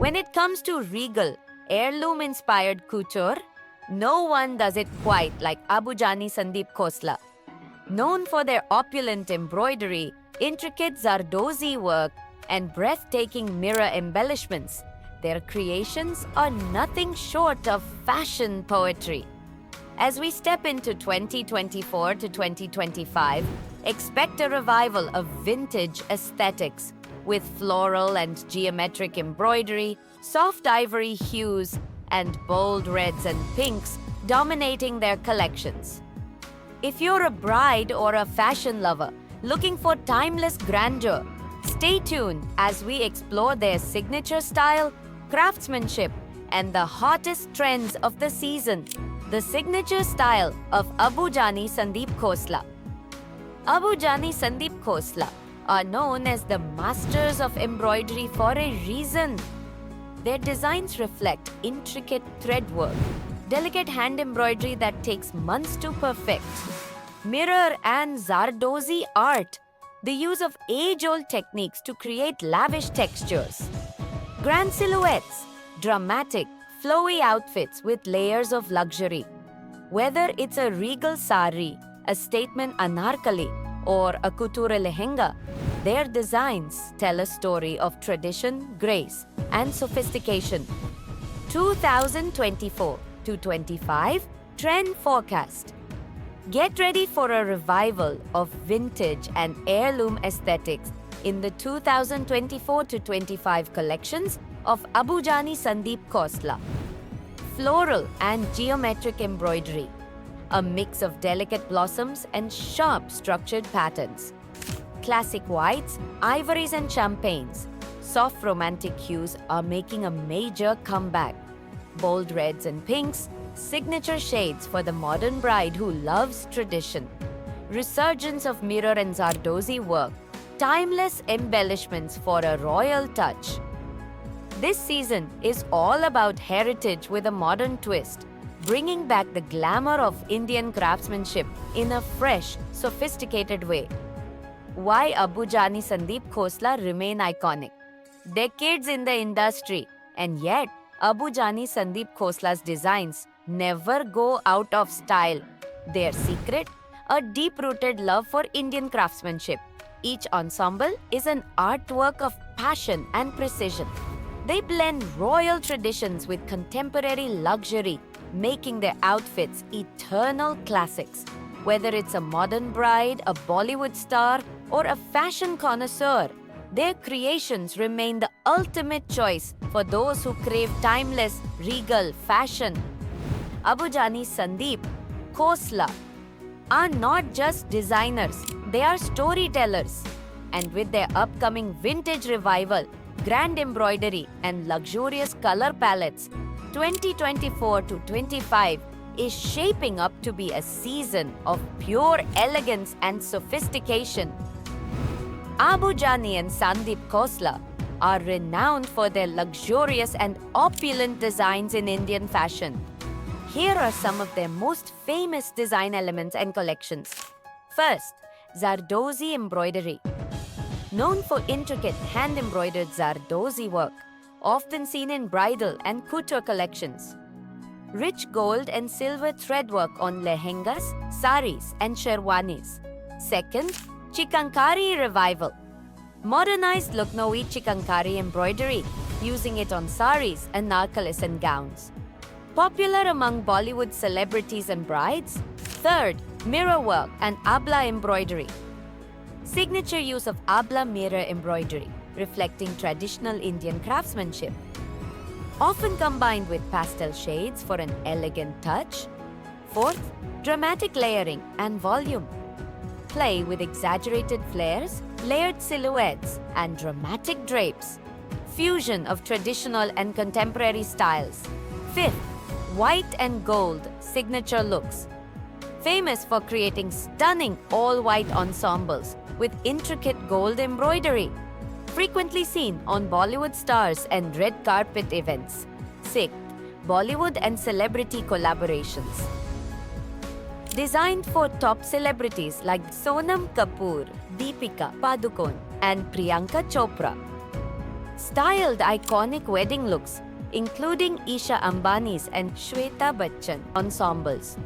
When it comes to regal, heirloom-inspired couture, no one does it quite like Abujani Sandeep Khosla. Known for their opulent embroidery, intricate Zardozi work, and breathtaking mirror embellishments, their creations are nothing short of fashion poetry. As we step into 2024 to 2025, expect a revival of vintage aesthetics with floral and geometric embroidery, soft ivory hues, and bold reds and pinks dominating their collections. If you're a bride or a fashion lover looking for timeless grandeur, stay tuned as we explore their signature style, craftsmanship, and the hottest trends of the season. The signature style of Abujani Sandeep Khosla. Abujani Sandeep Khosla are known as the masters of embroidery for a reason. Their designs reflect intricate thread work, delicate hand embroidery that takes months to perfect, mirror and Zardozi art, the use of age-old techniques to create lavish textures, grand silhouettes, dramatic, flowy outfits with layers of luxury. Whether it's a regal sari, a statement anarkali, or a couture lehenga, their designs tell a story of tradition, grace, and sophistication. 2024 to 25 Trend Forecast. Get ready for a revival of vintage and heirloom aesthetics in the 2024 to 25 collections of Abujani Sandeep Khosla. Floral and geometric embroidery, a mix of delicate blossoms and sharp structured patterns. Classic whites, ivories and champagnes, soft romantic hues are making a major comeback. Bold reds and pinks, signature shades for the modern bride who loves tradition. Resurgence of mirror and Zardozi work, timeless embellishments for a royal touch. This season is all about heritage with a modern twist, bringing back the glamour of Indian craftsmanship in a fresh, sophisticated way. Why Abujani Sandeep Khosla remain iconic? Decades in the industry, and yet Abujani Sandeep Khosla's designs never go out of style. Their secret? A deep-rooted love for Indian craftsmanship. Each ensemble is an artwork of passion and precision. They blend royal traditions with contemporary luxury, making their outfits eternal classics. Whether it's a modern bride, a Bollywood star, or a fashion connoisseur, their creations remain the ultimate choice for those who crave timeless, regal fashion. Abujani Sandeep Khosla are not just designers, they are storytellers. And with their upcoming vintage revival, grand embroidery, and luxurious color palettes, 2024 to 25 is shaping up to be a season of pure elegance and sophistication. Abujani and Sandeep Khosla are renowned for their luxurious and opulent designs in Indian fashion. Here are some of their most famous design elements and collections. First, Zardozi embroidery. Known for intricate hand-embroidered Zardozi work, often seen in bridal and couture collections. Rich gold and silver thread work on lehengas, saris, and sherwanis. Second, Chikankari revival. Modernized Lucknowi Chikankari embroidery, using it on saris and narkalis and gowns. Popular among Bollywood celebrities and brides. Third, mirror work and abla embroidery. Signature use of abla mirror embroidery, reflecting traditional Indian craftsmanship. Often combined with pastel shades for an elegant touch. Fourth, dramatic layering and volume. Play with exaggerated flares, layered silhouettes, and dramatic drapes. Fusion of traditional and contemporary styles. Fifth, white and gold signature looks. Famous for creating stunning all-white ensembles with intricate gold embroidery. Frequently seen on Bollywood stars and red carpet events. Sixth, Bollywood and celebrity collaborations. Designed for top celebrities like Sonam Kapoor, Deepika Padukone, and Priyanka Chopra. styled iconic wedding looks, including Isha Ambani's and Shweta Bachchan ensembles.